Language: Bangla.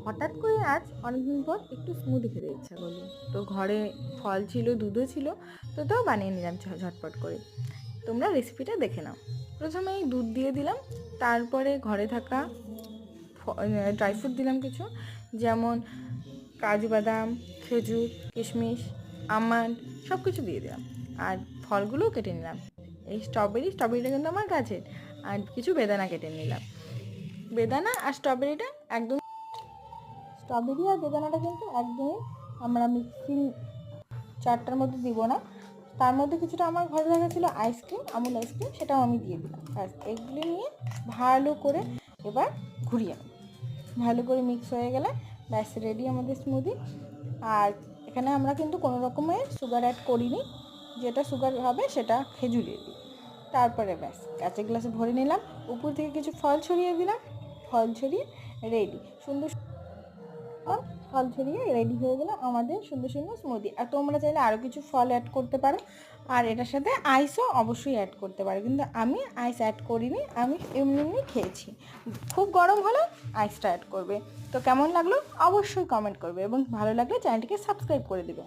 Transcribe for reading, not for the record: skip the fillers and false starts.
হঠাৎ করে আজ অনেকদিন পর একটু স্মুদি খেতে ইচ্ছা করলো, তো ঘরে ফল ছিল, দুধও ছিল, তো তাও বানিয়ে নিলাম ঝটপট করে। তোমরা রেসিপিটা দেখে নাও। প্রথমেই দুধ দিয়ে দিলাম, তারপরে ঘরে থাকা ড্রাই ফ্রুট দিলাম কিছু, যেমন কাজু বাদাম, খেজুর, কিশমিশ, আমন্ড সব কিছু দিয়ে দিলাম। আর ফলগুলোও কেটে নিলাম। এই স্ট্রবেরিটা কিন্তু আমার গাছের। আর কিছু বেদানা কেটে নিলাম। বেদানা আর স্ট্রবেরিটা একদম, স্ট্রবেরি আর বেদানাটা কিন্তু একদমই আমরা মিক্সিং চারটার মধ্যে দিব না। তার মধ্যে কিছুটা আমার ঘরে রাখা ছিল আইসক্রিম, আমুল আইসক্রিম, সেটাও আমি দিয়ে দিলাম। ব্যাস, এগুলি নিয়ে ভালো করে এবার ঘুরিয়ে নেব। ভালো করে মিক্স হয়ে গেলে ব্যাস রেডি আমাদের স্মুদি। আর এখানে আমরা কিন্তু কোনো রকমের সুগার অ্যাড করিনি, যেটা সুগার হবে সেটা খেজুরের দিই। তারপরে ব্যাস কাঁচের গ্লাসে ভরে নিলাম, উপর থেকে কিছু ফল ছড়িয়ে দিলাম। ফল ছড়িয়ে রেডি, সুন্দর ফল ছড়িয়ে রেডি হয়ে গেল আমাদের সুন্দর সুন্দর স্মুদি। আর তোমরা চাইলে আরও কিছু ফল অ্যাড করতে পারো, আর এটার সাথে আইসও অবশ্যই অ্যাড করতে পারো, কিন্তু আমি আইস অ্যাড করিনি, আমি এমনি খেয়েছি। খুব গরম হলে আইসটা অ্যাড করবে। তো কেমন লাগলো অবশ্যই কমেন্ট করবে, এবং ভালো লাগলে চ্যানেলটিকে সাবস্ক্রাইব করে দেবে।